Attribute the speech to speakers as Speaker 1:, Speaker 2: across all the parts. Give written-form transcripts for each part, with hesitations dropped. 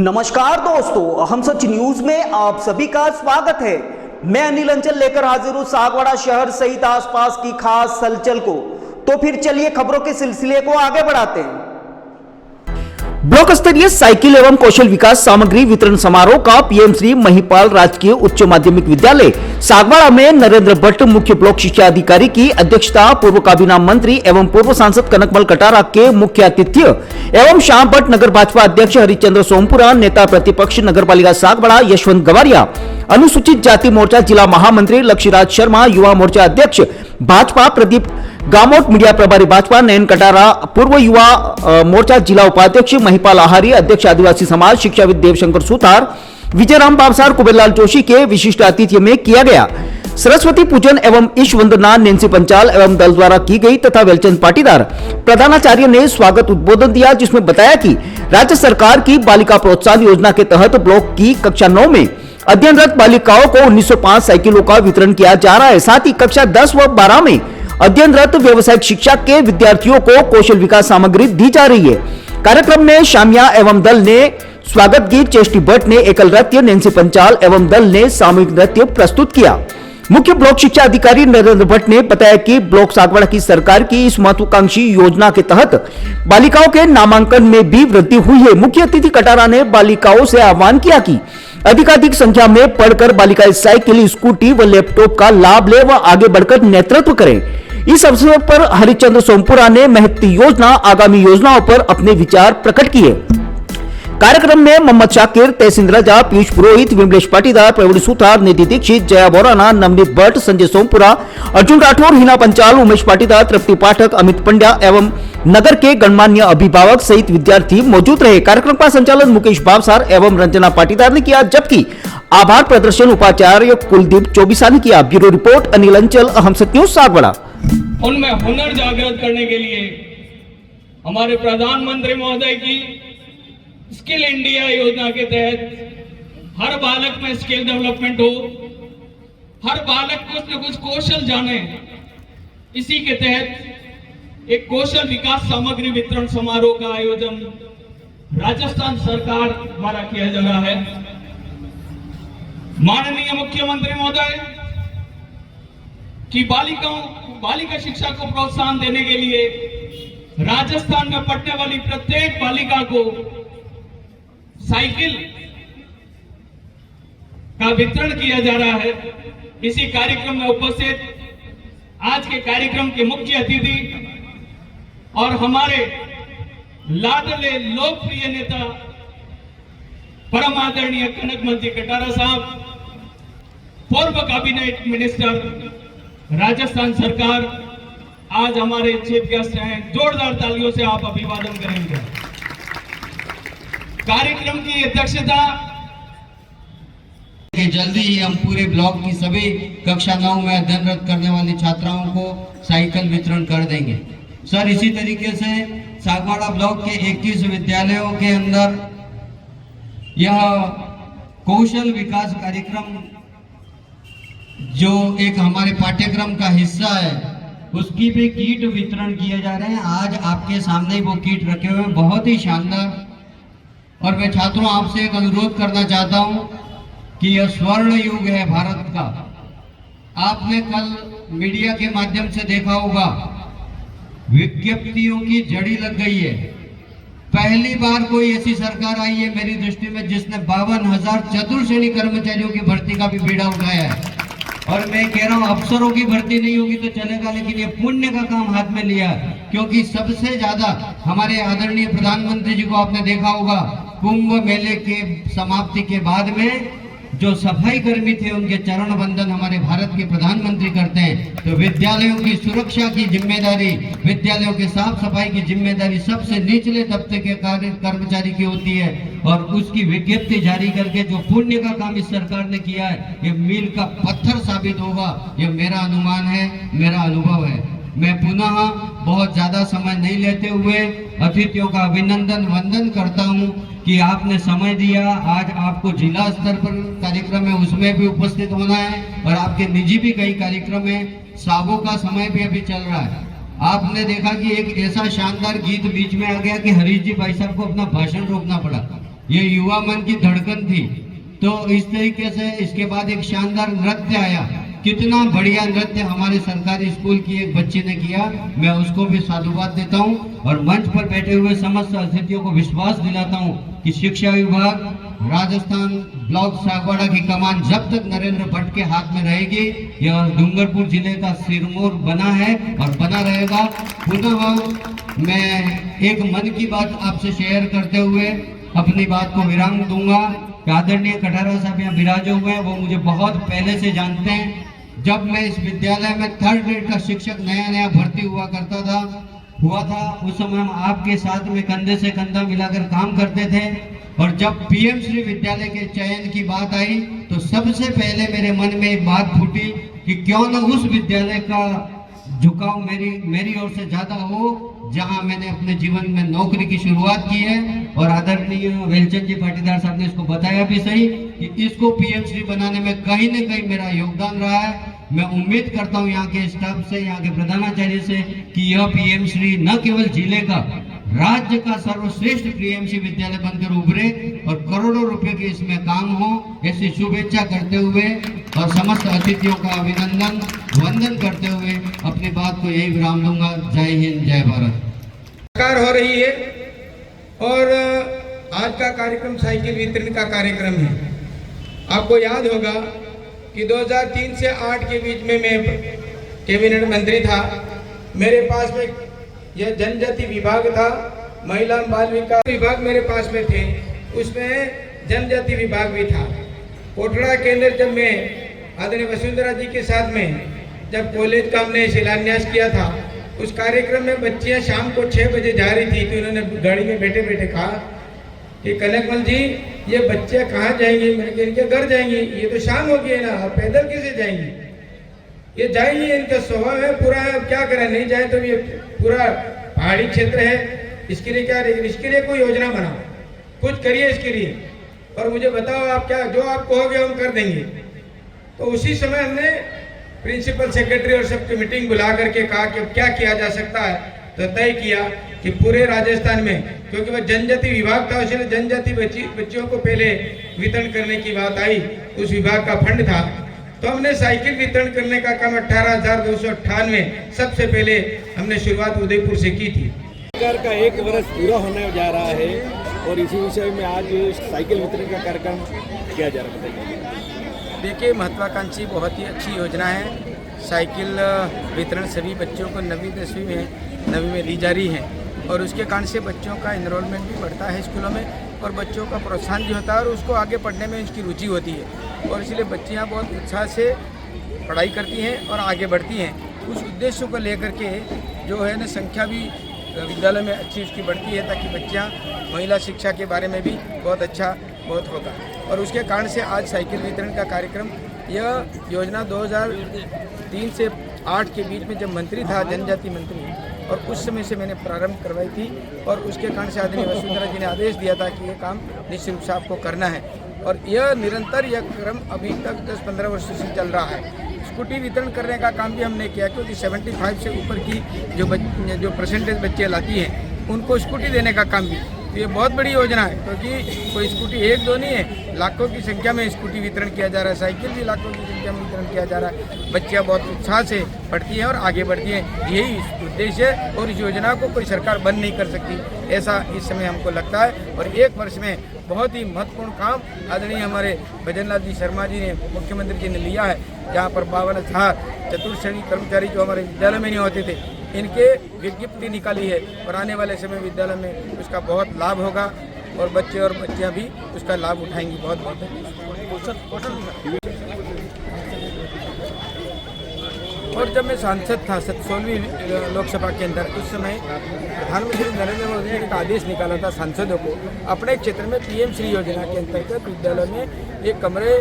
Speaker 1: नमस्कार दोस्तों, हम सच न्यूज में आप सभी का स्वागत है। मैं अनिल अंचल लेकर हाजिर हूं सागवाड़ा शहर सहित आसपास की खास हलचल को। तो फिर चलिए खबरों के सिलसिले को आगे बढ़ाते हैं। ब्लॉक स्तरीय साइकिल एवं कौशल विकास सामग्री वितरण समारोह का पीएम श्री महिपाल राजकीय उच्च माध्यमिक विद्यालय सागवाड़ा में नरेंद्र भट्ट मुख्य ब्लॉक शिक्षा अधिकारी की अध्यक्षता, पूर्व काबीना मंत्री एवं पूर्व सांसद कनकमल कटारा के मुख्य आतिथ्य एवं श्याम भट्ट नगर भाजपा अध्यक्ष हरिचंद्र सोमपुरा, नेता प्रतिपक्ष नगर पालिका सागवाड़ा यशवंत गवारिया, अनुसूचित जाति मोर्चा जिला महामंत्री लक्ष्मीराज शर्मा, युवा मोर्चा अध्यक्ष भाजपा प्रदीप गामोट, मीडिया प्रभारी भाजपा नयन कटारा, पूर्व युवा मोर्चा जिला उपाध्यक्ष महिपाल आहारी, अध्यक्ष आदिवासी समाज शिक्षाविद देवशंकर सुतार, विजयराम बाबसार, कुबेरलाल जोशी के विशिष्ट आतिथ्य में किया गया। सरस्वती पूजन एवं ईश वंदना नैन्सी पंचाल एवं दल द्वारा की गई तथा वेलचंद पाटीदार प्रधानाचार्य ने स्वागत उद्बोधन दिया, जिसमें बताया कि राज्य सरकार की बालिका प्रोत्साहन योजना के तहत ब्लॉक की कक्षा 9 में अध्ययनरत बालिकाओं को 1905 साइकिलों का वितरण किया जा रहा है। साथ ही कक्षा 10 व 12 में अध्ययनरत व्यवसायिक शिक्षा के विद्यार्थियों को कौशल विकास सामग्री दी जा रही है। कार्यक्रम में शामिया एवं दल ने स्वागत गीत, चेष्टी भट्ट ने एकल नृत्य, नैन्सी पंचाल एवं दल ने सामूहिक नृत्य प्रस्तुत किया। मुख्य ब्लॉक शिक्षा अधिकारी नरेंद्र भट्ट ने बताया कि ब्लॉक सागवाड़ा की सरकार की इस महत्वाकांक्षी योजना के तहत बालिकाओं के नामांकन में भी वृद्धि हुई है। मुख्य अतिथि कटारा ने बालिकाओं से आह्वान किया कि अधिकाधिक संख्या में पढ़कर बालिकाएं साइकिल, स्कूटी व लैपटॉप का लाभ ले व आगे बढ़कर नेतृत्व करें। इस अवसर पर हरिचंद्र सोमपुरा ने महत्ती योजना, आगामी योजनाओं पर अपने विचार प्रकट किए। कार्यक्रम में मोहम्मद शाकिर, तहसीन राजा, पीयूष पुरोहित, विमलेश पाटीदार, प्रवीण सुतार, निधि दीक्षित, जया बोराना, नवनीत भट्ट, संजय सोमपुरा, अर्जुन राठौर, हिना पंचाल, उमेश पाटीदार, तृप्ति पाठक, अमित पंड्या एवं नगर के गणमान्य अभिभावक सहित विद्यार्थी मौजूद रहे। कार्यक्रम का संचालन मुकेश बाबसार एवं रंजना पाटीदार ने किया, जबकि आभार प्रदर्शन उपाचार्य कुलदीप चौबीसा ने किया। ब्यूरो रिपोर्ट अनिल अंचल, हम सच न्यूज सागवाड़ा।
Speaker 2: उनमें हुनर जागृत करने के लिए हमारे प्रधानमंत्री महोदय की स्किल इंडिया योजना के तहत हर बालक में स्किल डेवलपमेंट हो, हर बालक कुछ न कुछ कौशल जाने, इसी के तहत एक कौशल विकास सामग्री वितरण समारोह का आयोजन राजस्थान सरकार द्वारा किया जा रहा है। माननीय मुख्यमंत्री महोदय की बालिका शिक्षा को प्रोत्साहन देने के लिए राजस्थान में पढ़ने वाली प्रत्येक बालिका को साइकिल का वितरण किया जा रहा है। इसी कार्यक्रम में उपस्थित आज के कार्यक्रम के मुख्य अतिथि और हमारे लाडले लोकप्रिय नेता परम आदरणीय कनकमल जी कटारा साहब, पूर्व कैबिनेट मिनिस्टर राजस्थान सरकार, आज हमारे चीफ गेस्ट हैं। जोरदार तालियों से आप अभिवादन करेंगे। कार्यक्रम की अध्यक्षता
Speaker 3: जल्दी ही हम पूरे ब्लॉक की सभी कक्षा 9 में अध्ययनरत करने वाली छात्राओं को साइकिल वितरण कर देंगे। सर, इसी तरीके से सागवाड़ा ब्लॉक के 21 विद्यालयों के अंदर यह कौशल विकास कार्यक्रम जो एक हमारे पाठ्यक्रम का हिस्सा है, उसकी भी किट वितरण किए जा रहे हैं। आज आपके सामने वो किट रखे हुए हैं, बहुत ही शानदार। और मैं छात्रों आपसे एक अनुरोध करना चाहता हूं कि यह स्वर्ण युग है भारत का। आपने कल मीडिया के माध्यम से देखा होगा, विज्ञप्तियों की झड़ी लग गई है। पहली बार कोई ऐसी सरकार आई है मेरी दृष्टि में जिसने 52,000 चतुर्श्रेणी कर्मचारियों की भर्ती का भी बीड़ा उठाया है। और मैं कह रहा हूं, अफसरों की भर्ती नहीं होगी तो चलेगा, लेकिन ये पुण्य का काम हाथ में लिया, क्योंकि सबसे ज्यादा हमारे आदरणीय प्रधानमंत्री जी को आपने देखा होगा, कुंभ मेले के समाप्ति के बाद में जो सफाई कर्मी थे उनके चरण वंदन हमारे भारत के प्रधानमंत्री करते हैं। तो विद्यालयों की सुरक्षा की जिम्मेदारी, विद्यालयों के साफ सफाई की जिम्मेदारी सबसे निचले तबके के कर्मचारी की होती है। और उसकी विज्ञप्ति जारी करके जो पुण्य का काम इस सरकार ने किया है, ये मील का पत्थर साबित होगा। ये मेरा अनुमान है, मेरा अनुभव है। मैं पुनः बहुत ज्यादा समय नहीं लेते हुए अतिथियों का अभिनंदन वंदन करता हूं कि आपने समय दिया। आज आपको जिला स्तर पर कार्यक्रम है, उसमें भी उपस्थित होना है, और आपके निजी भी कई कार्यक्रम है। साबों का समय भी अभी चल रहा है। आपने देखा कि एक ऐसा शानदार गीत बीच में आ गया कि हरीश जी भाई साहब को अपना भाषण रोकना पड़ा। ये युवा मन की धड़कन थी। तो इस तरीके से इसके बाद एक शानदार नृत्य आया, कितना बढ़िया नृत्य हमारे सरकारी स्कूल की एक बच्ची ने किया, मैं उसको भी साधुवाद देता हूँ। और मंच पर बैठे हुए समस्त अतिथियों को विश्वास दिलाता हूँ कि शिक्षा विभाग राजस्थान ब्लॉक सागवाड़ा की कमान जब तक नरेंद्र भट्ट के हाथ में रहेगी, यह डूंगरपुर जिले का सिरमौर बना है और बना रहेगा। पुनः मैं एक मन की बात आपसे शेयर करते हुए अपनी बात को विराम दूंगा। आदरणीय कटारा साहब यहाँ विराजे हुए हैं, वो मुझे बहुत पहले से जानते हैं। जब मैं इस विद्यालय में 3rd ग्रेड का शिक्षक नया भर्ती हुआ था, उस समय हम आपके साथ में कंधे से कंधा मिलाकर काम करते थे। और जब पीएम श्री विद्यालय के चयन की बात आई तो सबसे पहले मेरे मन में एक बात फूटी कि क्यों न उस विद्यालय का झुकाव मेरी ओर से ज्यादा हो जहां मैंने अपने जीवन में नौकरी की शुरुआत की है। और आदरणीय वेलचंद जी पाटीदार साहब ने इसको बताया भी सही कि इसको पीएमश्री बनाने में कहीं न कहीं मेरा योगदान रहा है। मैं उम्मीद करता हूं यहाँ के स्टाफ से, यहाँ के प्रधानाचार्य से कि यह पीएमश्री न केवल जिले का, राज्य का सर्वश्रेष्ठ पीएमसी विद्यालय बनकर उभरे और करोड़ों रुपए के इसमें काम हो, ऐसी शुभेच्छा करते हुए और समस्त अतिथियों का अभिनंदन वंदन करते हुए अपनी बात को यही विराम दूंगा। जय हिंद, जय भारत।
Speaker 4: कार हो रही है और आज का कार्यक्रम साइकिल वितरण का कार्यक्रम है। आपको याद होगा कि 2003 से 8 के बीच में मैं कैबिनेट मंत्री था। मेरे पास में यह जनजाति विभाग था, महिला बाल विकास विभाग मेरे पास में थे, उसमें जनजाति विभाग भी था। कोटड़ा के अंदर जब मैं आदरणीय वसुंधरा जी के साथ में जब कॉलेज का हमने शिलान्यास किया था, उस कार्यक्रम में बच्चियां शाम को 6 बजे जा रही थी तो उन्होंने गाड़ी में बैठे बैठे कहा कि कनकमल जी ये बच्चे कहाँ जाएंगी? मैंने कहा इनके घर जाएंगी, ये तो शाम हो गई है ना, पैदल कैसे जाएंगी? ये जाएंगी, इनका स्वभाव है पूरा है, अब क्या करें, नहीं जाए तो ये पूरा पहाड़ी क्षेत्र है, इसके लिए क्या, लेकिन इसके लिए कोई योजना बनाओ, कुछ करिए इसके लिए और मुझे बताओ आप क्या, जो आप कहोगे हम कर देंगे। तो उसी समय हमने प्रिंसिपल सेक्रेटरी और सबकी मीटिंग बुला करके कहा कि अब क्या किया जा सकता है। तो तय किया कि पूरे राजस्थान में, क्योंकि वह जनजाति विभाग था, इसलिए जनजाति बच्चियों को पहले वितरण करने की बात आई, उस विभाग का फंड था। तो हमने साइकिल वितरण करने का काम 18,298 सबसे पहले हमने शुरुआत उदयपुर से की थी।
Speaker 5: सरकार का 1 वर्ष पूरा होने जा रहा है और इसी विषय में आज साइकिल वितरण का कार्यक्रम किया जा रहा है।
Speaker 4: देखिए, महत्वाकांक्षी बहुत ही अच्छी योजना है। साइकिल वितरण सभी बच्चों को 9वीं 10वीं में दी जा रही है और उसके कारण से बच्चों का इनरोलमेंट भी बढ़ता है स्कूलों में और बच्चों का प्रोत्साहन भी होता है और उसको आगे पढ़ने में उसकी रुचि होती है और इसलिए बच्चियां बहुत उत्साह से पढ़ाई करती हैं और आगे बढ़ती हैं। उस उद्देश्य को लेकर के जो है ना संख्या भी विद्यालय में अच्छी उसकी बढ़ती है ताकि बच्चियां महिला शिक्षा के बारे में भी बहुत होगा और उसके कारण से आज साइकिल वितरण का कार्यक्रम, यह योजना 2003 से 8 के बीच में जब मंत्री था, जनजाति मंत्री, और उस समय से मैंने प्रारंभ करवाई थी और उसके कारण से आदरणीय वसुंधरा जी ने आदेश दिया था कि ये काम निश्चित रूप से आपको करना है और यह निरंतर यह क्रम अभी तक 10-15 वर्षों से चल रहा है। स्कूटी वितरण करने का काम भी हमने किया क्योंकि 75 से ऊपर की जो परसेंटेज बच्चे लाती हैं उनको स्कूटी देने का काम भी, तो ये बहुत बड़ी योजना है क्योंकि कोई स्कूटी 1-2 नहीं है, लाखों की संख्या में स्कूटी वितरण किया जा रहा है, साइकिल भी लाखों की संख्या में वितरण किया जा रहा है। बच्चियाँ बहुत उत्साह से पढ़ती हैं और आगे बढ़ती हैं, यही उद्देश्य है और इस योजना को कोई सरकार बंद नहीं कर सकती, ऐसा इस समय हमको लगता है। और 1 वर्ष में बहुत ही महत्वपूर्ण काम आदरणीय हमारे भजनलाल जी शर्मा जी ने, मुख्यमंत्री जी ने लिया है, जहाँ पर 52,000 चतुर्श्रेणी कर्मचारी जो हमारे विद्यालय में नहीं होते थे, इनके विज्ञप्ति निकाली है और आने वाले समय विद्यालय में उसका बहुत लाभ होगा और बच्चे और बच्चियाँ भी उसका लाभ उठाएंगी। बहुत और जब मैं सांसद था 16वीं लोकसभा के अंदर, उस समय प्रधानमंत्री नरेंद्र मोदी ने एक आदेश निकाला था सांसदों को अपने क्षेत्र में पीएम श्री योजना के अंतर्गत विद्यालय में एक कमरे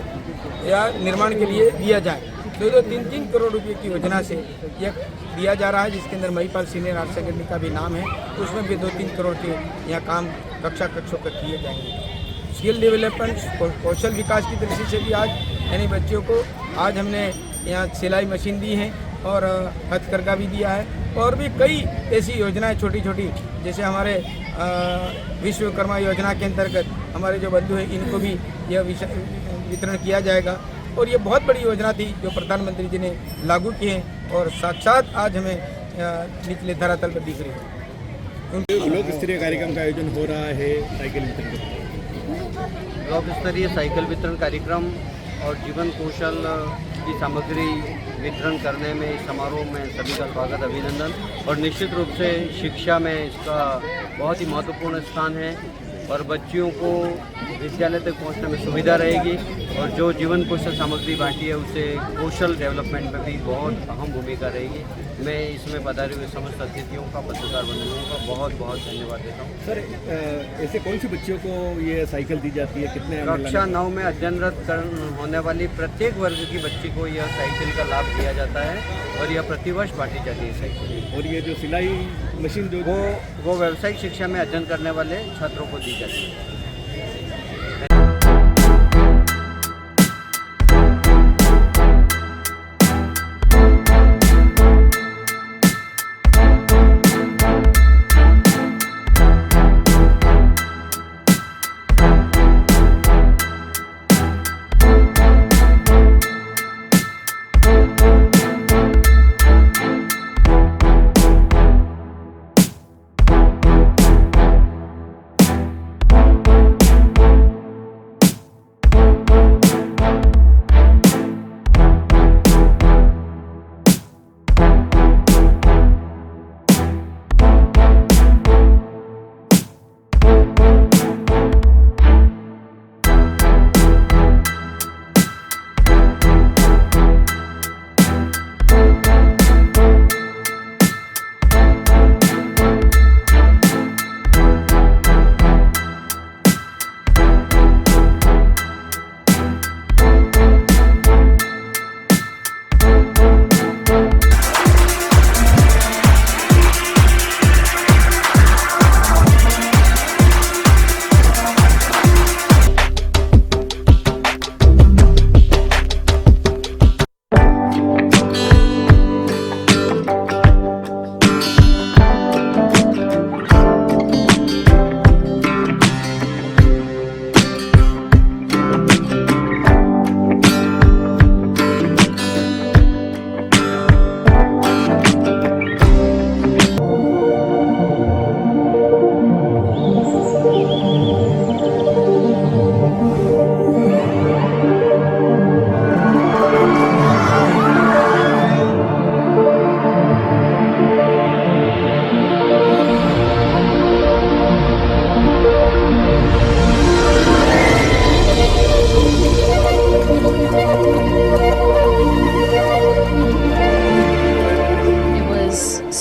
Speaker 4: या निर्माण के लिए दिया जाए। 2-3 करोड़ रुपए की योजना से यह दिया जा रहा है, जिसके अंदर महिपाल सीनियर हायर सेकेंडरी का भी नाम है, उसमें भी 2-3 करोड़ के यहाँ काम कक्षों का किए जाएंगे। स्किल डेवलपमेंट, कौशल विकास की दृष्टि से भी आज यानी बच्चों को आज हमने यहाँ सिलाई मशीन दी है और हथकरघा भी दिया है और भी कई ऐसी योजनाएं छोटी छोटी, जैसे हमारे विश्वकर्मा योजना के अंतर्गत हमारे जो बंधु हैं इनको भी यह वितरण किया जाएगा। और ये बहुत बड़ी योजना थी जो प्रधानमंत्री जी ने लागू की है और साक्षात आज हमें निचले धरातल पर दिख रही है।
Speaker 5: लोक स्तरीय कार्यक्रम का आयोजन हो रहा है साइकिल वितरण का।
Speaker 3: ब्लॉक स्तरीय साइकिल वितरण कार्यक्रम और जीवन कौशल की सामग्री वितरण करने में इस समारोह में सभी का स्वागत, अभिनंदन। और निश्चित रूप से शिक्षा में इसका बहुत ही महत्वपूर्ण स्थान है और बच्चियों को विद्यालय तक पहुंचने में सुविधा रहेगी और जो जीवन कौशल सामग्री बांटी है उससे कौशल डेवलपमेंट में भी बहुत अहम भूमिका रहेगी। मैं इसमें पधारे हुए समस्त अतिथियों का, पत्रकार बंधुओं का बहुत बहुत धन्यवाद देता हूँ।
Speaker 5: सर, ऐसे कौन सी बच्चियों को ये साइकिल दी जाती है? कितने?
Speaker 3: कक्षा 9 में अध्ययनरत होने वाली प्रत्येक वर्ग की बच्ची को यह साइकिल का लाभ दिया जाता है और यह प्रतिवर्ष बांटी जाती है साइकिल।
Speaker 5: और ये जो सिलाई मशीन जो
Speaker 3: वो व्यावसायिक शिक्षा में अध्ययन करने वाले छात्रों को दी जाती है।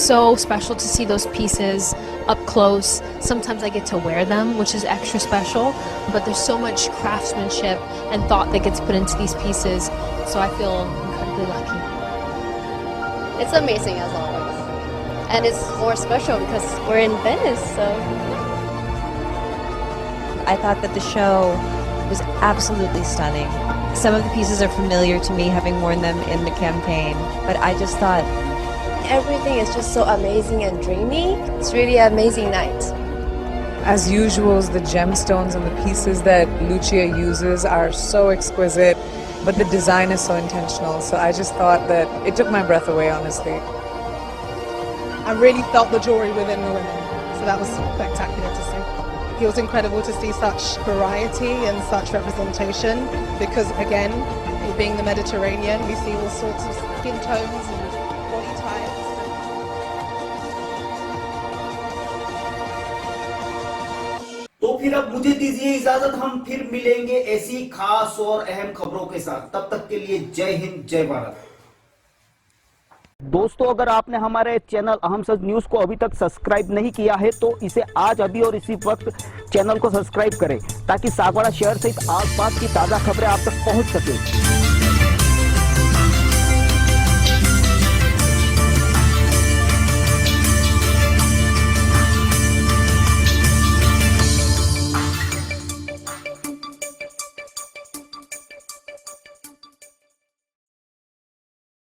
Speaker 6: So special to see those pieces up close. Sometimes I get to wear them, which is extra special, but there's so much craftsmanship and thought that gets put into these pieces, so I feel incredibly lucky.
Speaker 7: It's amazing as always, and it's more special because we're in Venice, so.
Speaker 8: I thought that the show was absolutely stunning. Some of the pieces are familiar to me, having worn them in the campaign, but I just thought
Speaker 7: Everything is just so amazing and dreamy. It's really an amazing night.
Speaker 9: As usual, the gemstones and the pieces that Lucia uses are so exquisite, but the design is so intentional. So I just thought that it took my breath away, honestly.
Speaker 10: I really felt the jewelry within the women, so that was spectacular to see. It was incredible to see such variety and such representation because, again, it being the Mediterranean, we see all sorts of skin tones and body types.
Speaker 1: तो फिर अब मुझे दीजिए इजाजत, हम फिर मिलेंगे ऐसी खास और अहम खबरों के साथ। तब तक के लिए जय हिंद, जय भारत। दोस्तों, अगर आपने हमारे चैनल अहम सच न्यूज को अभी तक सब्सक्राइब नहीं किया है तो इसे आज अभी और इसी वक्त चैनल को सब्सक्राइब करें ताकि सागवाड़ा शहर सहित आसपास की ताजा खबरें आप तक पहुंच सके।